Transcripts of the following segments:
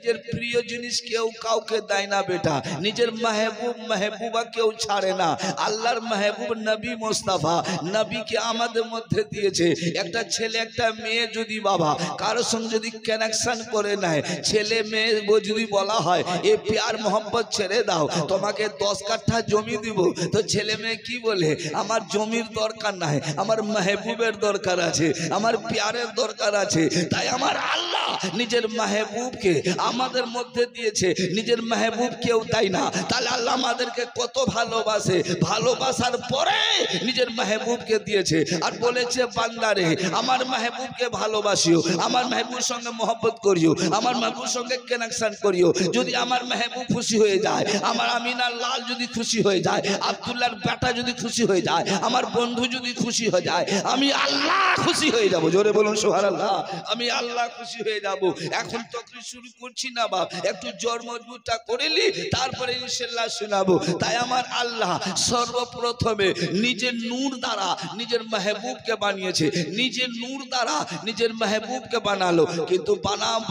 নিজের প্রিয় জিনিস কেউ কাউকে দেয় না বেটা, নিজের মেহবুব মেহবুবা কেউ ছাড়ে না। আল্লাহর মেহবুব নবী মুস্তাফা নবীকে আমাদের মধ্যে দিয়েছে। একটা ছেলে একটা মেয়ে যদি বাবা কারোর সঙ্গে যদি কানেকশন করে নেয়, ছেলে মেয়ে যদি বলা হয় এ প্যার মোহাম্মত ছেড়ে দাও, তোমাকে 10 কাঠা জমি দিব, তো ছেলে মেয়ে কি বলে, আমার জমির দরকার নাই, আমার মেহবুবের দরকার আছে, আমার প্যারের দরকার আছে। তাই আমার আল্লাহ নিজের মেহবুবকে আমাদের মধ্যে দিয়েছে, নিজের মেহবুব কেউ তাই না। তাহলে আল্লাহ আমাদেরকে কত ভালোবাসে, ভালোবাসার পরে নিজের মেহবুবকে দিয়েছে আর বলেছে বান্দারে আমার মেহবুবকে ভালোবাসিও, আমার মেহবুবের সঙ্গে মহব্বত করিও, আমার মেহবুবের সঙ্গে কানেকশন করিও। যদি আমার মেহবুব খুশি হয়ে যায়, আমার আমিনার লাল যদি খুশি হয়ে যায়, আব্দুল্লাহর বেটা যদি খুশি হয়ে যায়, আমার বন্ধু যদি খুশি হয়ে যায়, আমি আল্লাহ খুশি হয়ে যাব। জোরে বলুন সুবহানাল্লাহ। আমি আল্লাহ খুশি হয়ে যাব। এখন তকরির শুরু করছি না বাপ, একটু জোর মজবুতটা করেলি তারপরে ইনশাআল্লাহ শোনাবো। তাই আমার আল্লাহ সর্বপ্রথমে নিজের নূর দ্বারা নিজের মেহবুবকে বানিয়েছে, নিজের নূর দ্বারা নিজের মেহবুবকে বানালো। কিন্তু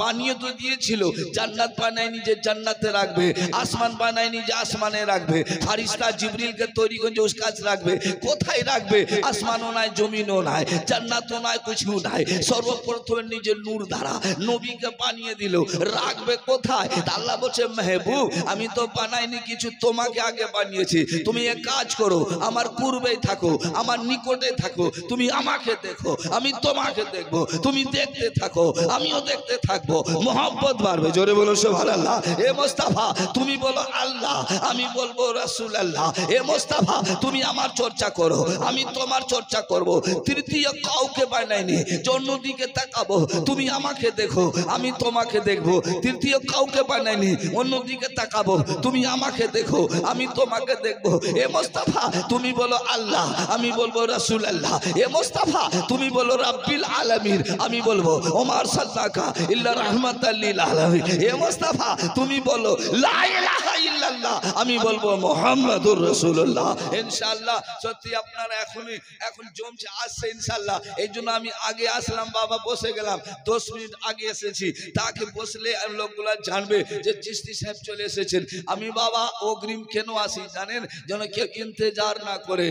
বানিয়ে তো দিয়েছিল, জান্নাত বানায় নিজে জান্নাতে রাখবে, আসমান বানায় নিজে আসমানে রাখবে, ফারিস্তা জিবরিলকে তৈরি করে উস কাজ রাখবে। কোথায় রাখবে? আসমানও নাই, জমিনও নাই, জান্নাতও নাই, কিছু নাই। সর্বপ্রথমে নিজের নূর দ্বারা নবীকে বানিয়ে দিল, রাখবে কোথায়? আল্লাহ বলছে মেহবুব আমি তো বানাইনি কিছু, তোমাকে আগে বানিয়েছি। তুমি এক কাজ করো, আমার পূর্বেই থাকো, আমার নিকটে থাকো, তুমি আমাকে দেখো, আমি তোমাকে দেখবো, তুমি দেখতে থাকো, আমিও দেখতে থাকবো, মোহাব্বত বাড়বে। জোরে বলো সুবহানাল্লাহ। এ মোস্তাফা তুমি বলো আল্লাহ, আমি বলবো রাসূলুল্লাহ। এ মোস্তাফা তুমি আমার চর্চা করো, আমি তোমার চর্চা করব। তৃতীয় কাউকে বানাইনি, অন্যদিকে তাকাবো, তুমি আমাকে দেখো, আমি তোমাকে দেখবো। তৃতীয় কাউকে বানাইনি, অন্যদিকে তাকাবো, তুমি আমাকে দেখো, আমি তোমাকে দেখবো। এ মোস্তাফা তুমি বলো আল্লাহ, আমি বলবো রাসূলুল্লাহ। এ মোস্তাফা তুমি বলো রাব্বিল আলামিন, আমি বলবো ওমার সাল্লাকা ইল্লা রাহমাতাল লিল আলামিন। এ মোস্তাফা তুমি বলো লা ইলাহা ইল্লাল্লাহ, আমি বলবো মুহাম্মাদুর রাসূলুল্লাহ। ইনশাআল্লাহ সত্যি আপনারা এখন জমছে আসছে ইনশাআল্লাহ। এই জন্য আমি আগে আসলাম বাবা, বসে গেলাম 10 মিনিট আগে এসেছি, তাকে বসলে লোকগুলা জানবে যে চিশতি সাহেব চলে এসেছেন। আমি বাবা অগ্রিম কেন আসি জানেন? যেন কেউ ইন্তজার না করে।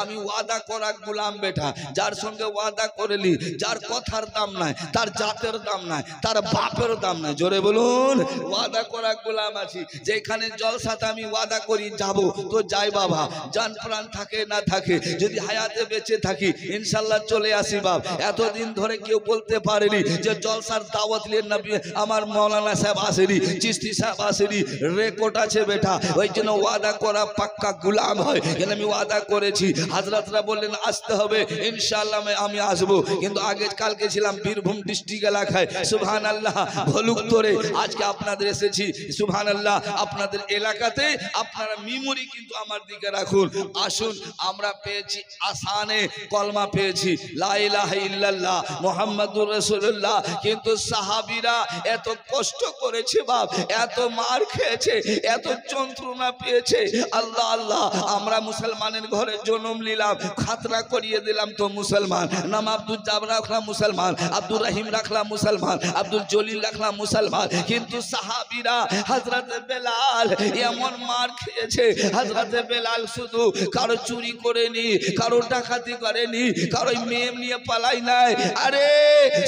আমি ওয়াদা করা গোলাম বেটা, যার সঙ্গে ওয়াদা করেলি, যার কথার দাম নাই, তার জাতের দাম নাই, তার বাপের দাম নাই। জোরে বলুন ওয়াদা করা গোলাম আছি। যেখানে জলসাতে আমি ওয়াদা করি যাব তো যাই বাবা, জান প্রাণ থাকে না থাকে, যদি হায়াতে বেঁচে থাকি ইনশাআল্লাহ চলে আসি বাপ। এতদিন ধরে কেউ বলতে পারেনি যে জলসার দাওয়াত নিয়ে নবী আমার মাওলানা সাহেব আসেনি, চিশতি সাহেব আসেনি, রেকর্ড আছে বেটা। ওই জন্য ওয়াদা করা পাক্কা গোলাম হয়। কেন আমি ওয়াদা করেছি, হাজরাতরা বললেন আসতে হবে, ইনশাআল্লাহ আমি আসবো। কিন্তু আগে কালকে ছিলাম বীরভূম ডিস্ট্রিক্ট এলাকায়, সুবহানাল্লাহ ভলুকতরে, আজকে আপনাদের এসেছি সুবহানাল্লাহ আপনাদের এলাকাতে। আপনারা মেমোরি কিন্তু আমার দিকে রাখুন। আসুন আমরা পেয়েছি আসানে কলমা পেয়েছি, লা ইলাহা ইল্লাল্লাহ মুহাম্মাদুর রাসূলুল্লাহ। কিন্তু সাহাবীরা এত কষ্ট করেছে বাপ, এত মার খেয়েছে, এত যন্ত্রণা পেয়েছে। আল্লাহ আল্লাহ আমরা মুসলমানের ঘরে জন্ম নিলাম, খাতরা করিয়ে দিলাম তো মুসলমান, নাম আব্দুল জাবর রাখলাম মুসলমান, আব্দুর রহিম রাখলাম মুসলমান, আব্দুল জলিল রাখলাম মুসলমান। কিন্তু সাহাবীরা হযরত বেলাল এমন মার খেয়েছে, হযরত বেলাল শুধু কারো চুরি করেনি, কারো ডাকাতি করেনি, কারো মেয়ে নিয়ে পালাই নাই, আরে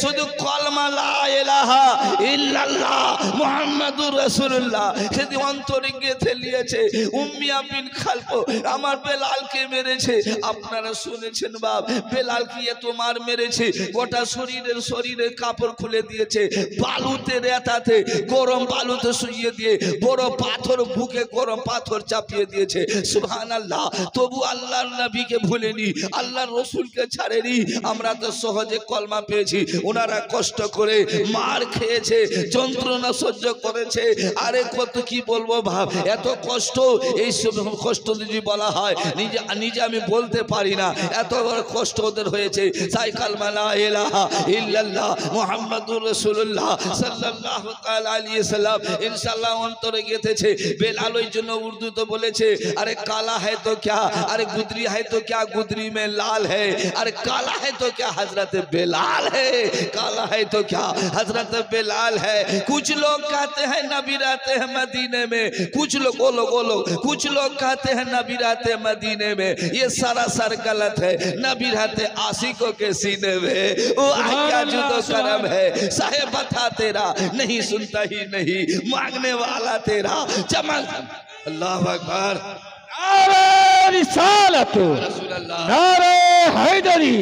শুধু কলমা লা ইলাহা ইল্লাল্লাহ মুহাম্মাদুর রাসূলুল্লাহ সেদি অন্তরে গেঁথে নিয়েছে। উম্মিয়া বিন খালপ আমার বেলালকে মেরেছে, আপনারা শুনেছেন বাপ, বেলাল কি এত মার মেরেছে, গোটা শরীরের কাপড় খুলে দিয়েছে, বালুতে রেতাতে গরম বালুতে শুইয়ে দিয়ে বড় পাথর বুকে গরম পাথর চাপিয়ে দিয়েছে। সুবহানাল্লাহ তবু আল্লাহর নবীকে ভুলেনি, আল্লাহর রাসূলকে ছাড়েনি। আমরা তো সহজে কলমা পেয়েছি, ওনারা কষ্ট করে মার খেয়েছে, যন্ত্রণা সহ্য করেছে। আরে কত কি বলবো ভাব, এত কষ্ট, এই কষ্ট যদি বলা হয় নিজে আমি বলতে পারি না, এত বড় কষ্ট ওদের হয়েছে। তাই কালমা লা ইলাহা ইল্লাল্লাহ মুহাম্মাদুর রাসূলুল্লাহ সাল্লাল্লাহু তাআলা আলাইহি সাল্লাম ইনশাআল্লাহ অন্তরে গেঁথেছে। বেলাল ওই জন্য উর্দুতে বলেছে, আরে কালা है तो क्या, अरे गुदरी है तो क्या, गुदरी में लाल है, अरे काला है तो क्या हजरत बेलाल है, काला है तो क्या हजरत बेलाल है। कुछ कुछ लोग कहते हैं नबी रहते हैं मदीने में, कुछ लोग बोलो कुछ लोग कहते हैं नबी रहते हैं मदीने में। ये सरासर गलत है। नबी रहते आशिकों के सीने में। वो क्या जुदो करम है, साहेब बता तेरा नहीं सुनता ही नहीं, मांगने वाला तेरा चमक। अल्लाह अकबर। नारे रिसालत, नारे हैदरी,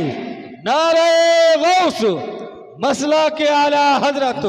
नारे गौस, मसला के आला हजरत,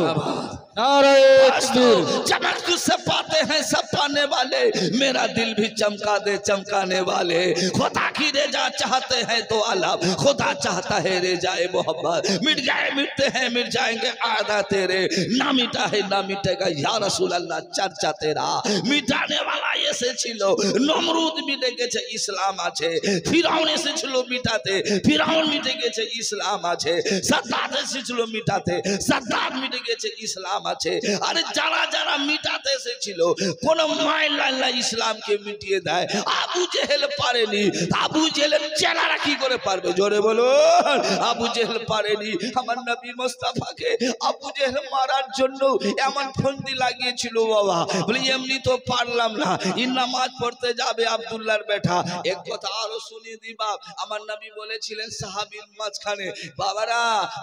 नारे तकबीर। चमक तुझसे पाते हैं सब पाने वाले, मेरा दिल भी चमका दे चमकाने वाले। खुदा की रेजा चाहते हैं तो अलब, खुदा चाहता है रेजाए मोहब्बत। मिट जाए मिटते हैं मिट जाएंगे आदा तेरे, ना मिटा है ना मिटेगा या रसूल अल्लाह चर्चा तेरा। मिटाने वाला ऐसे छिलो नमरूद मिटे गेছে ইসলাম আছে, ফিরাউন এসেছিল মিটাতে, ফিরাউন মিটে গেছে ইসলাম আছে। সাদ্দাত এসেছিল মিটাতে, সাদ্দাত মিটে গেছে ইসলাম আছে। আরে যারা যারা মিটাতে এসেছিল কোন মাইল ইসলামকে মিটিয়ে দেয়। আবু জেহেল পারেনি, আবু জেহেলের চেলারা কি করে পারবে? জোরে বলুন। আবু জেহেল পারেনি। আমার নবী মুস্তাফাকে আবু জেহেল মারার জন্য এমন ফন্দি লাগিয়েছিল বাবা, বলে এমনি তো পারলাম না, ই নামাজ পড়তে যাবে আব্দুল্লাহর বেটা। এক কথা আরো শুনিয়ে দি বাপ, আমার নবী বলেছিলেন সাহাবীর মাঝখানে, বাবারা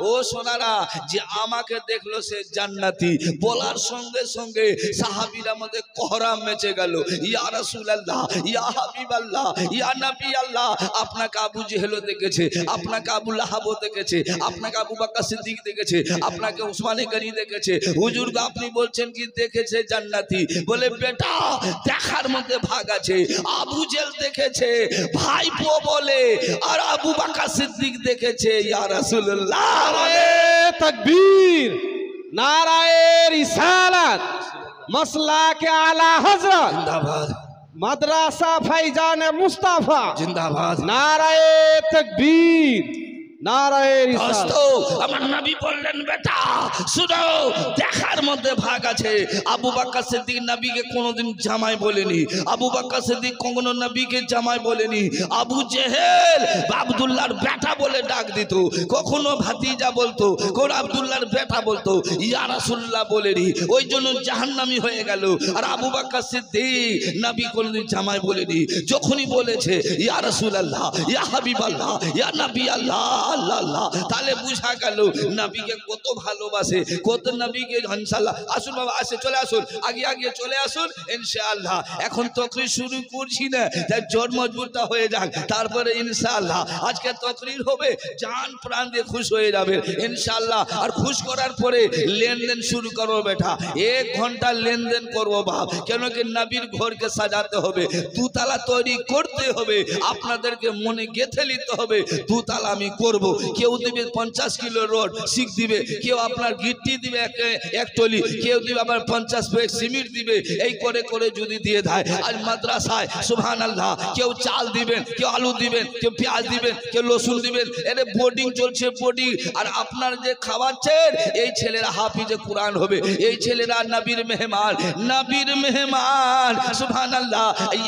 ও সোনারা, যে আমাকে দেখলো সে জান্নাতি। বলার সঙ্গে সঙ্গে সাহাবীরা মধ্যে কোহরাম মেচে গেল। ইয়া রাসূলুল্লাহ, ইয়া হাবিবাল্লাহ, ইয়া নবী আল্লাহ, আপনাকে আবু জেহেল দেখেছে, আপনাকে আবু লাহাব দেখেছে, আপনাকে আবু বকর সিদ্দিক দেখেছে, আপনাকে উসমানে গনি দেখেছে। হুজুর আপনি বলছেন কি দেখেছে জান্নাতি? বলে বেটা দেখার মধ্যে ভাগ আছে। আবু জেহেল দেখেছে ভাইপো বলে, আর আবু বকর সিদ্দিক দেখেছে। ইয়া রাসূলুল্লাহ, नारे तकबीर, नाराए रिसालत, मसला के आला हजरत, जिंदाबाद मदरसा फैजान मुस्तफा, जिंदाबाद। नाराए तकबीर, नाराए रिसालत। আমার নবী বললেন বেটা শুনো, দেখার মধ্যে ভাগ আছে। আবু বকর সিদ্দিক নবীকে কোনোদিন জামাই বলেনি, আবু বকর সিদ্দিক কখনো নবীকে জামাই বলেনি। আবু জেহেল আব্দুল্লাহর বেটা বলে ডাক দিত, কখনো ভাতিজা বলতো, কোন আব্দুল্লাহর বেটা বলতো, ইয়া রাসূলুল্লাহ বলেনি। ওই জন্য জাহান্নামী হয়ে গেল। আর আবু বকর সিদ্দিক নবী কোনোদিন জামাই বলেনি। যখনই বলেছে ইয়া রাসূলুল্লাহ, ইয়া হাবিবাল্লাহ, ইয়া নবী আল্লাহ আল্লাহ আল্লাহ, তাহলে বুঝা গেল নবীকে কত ভালোবাসে, কত নবীকে। ইনশাআল্লাহ আসুন বাবা, আসে চলে আসুন, আগে আগে চলে আসুন ইনশাআল্লাহ। এখন তকরির শুরু করছি না, তাই জোর মজবুতটা হয়ে যাক, তারপরে ইনশাআল্লাহ আজকে তকরির হবে, জান প্রাণ দিয়ে খুশ হয়ে যাবে ইনশাআল্লাহ। আর খুশ করার পরে লেনদেন শুরু করবো বেটা, 1 ঘন্টা লেনদেন করবো বাপ। কেন কি নবীর ঘরকে সাজাতে হবে, দুতলা তৈরি করতে হবে, আপনাদেরকে মনে গেঁথে নিতে হবে দুতলা আমি করব। কেউ দিবে 50 কিলো রড শিখ দিবে, কেউ আপনার গিট্টি দিবে এক টলি, কেউ দিবে আবার 50 ব্যাগ সিমেন্ট দিবে। এই করে করে যদি দিয়ে দেয় আজ মাদ্রাসায় সুবহানাল্লাহ, কেউ চাল দিবেন, কেউ আলু দিবেন, কেউ পেঁয়াজ দিবেন, কেউ রসুন দিবেন। এর বোর্ডিং চলছে বোর্ডিং। আর আপনার যে খাওয়াচ্ছেন এই ছেলেরা হাফিজে কোরআন হবে, এই ছেলেরা নবীর মেহমান, নবীর মেহমান সুবহানাল্লাহ।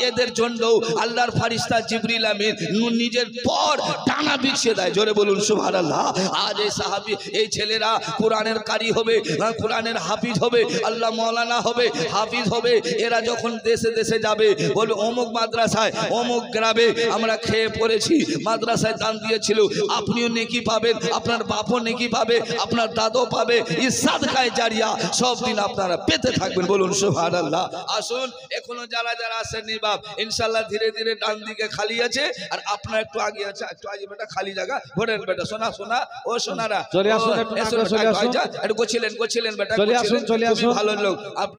এদের জন্য আল্লাহর ফেরেশতা জিবরিল আমিন নিজের পর ডানা বিছিয়ে দেয়। জোরে বলুন সুবহানাল্লাহ। আজ এই সাহাবী এই ছেলেরা কোরআনের কারি হবে, কোরআনের হাফিজ হবে, আল্লাহ মাওলানা হবে, হাফিজ হবে। এরা যখন দেশে দেশে যাবে বলবে অমুক মাদ্রাসায় অমুক গ্রামে আমরা খেয়ে পড়েছি, মাদ্রাসায় দান দিয়েছিল, আপনিও নেকি পাবেন, আপনার বাপও নেকি পাবে, আপনার দাদও পাবে। এই সাদকায়ে জারিয়া সব দিন আপনারা পেতে থাকবেন। বলুন সুবহানাল্লাহ। আসুন এখনো যারা যারা আসেননি বাপ, ইনশাআল্লাহ ধীরে ধীরে ডান দিকে খালি আছে, আর আপনার একটু আগে আছে, একটু আগে বেটা খালি জায়গা ভোরেন বেটা। সোনা সোনা ও সোনারা চলে আসুন, একটু চলে আসুন, একটু গোছিলেন গোছিলেন বেটা, চলে আসুন, চলে আসুন। ভালো লোক।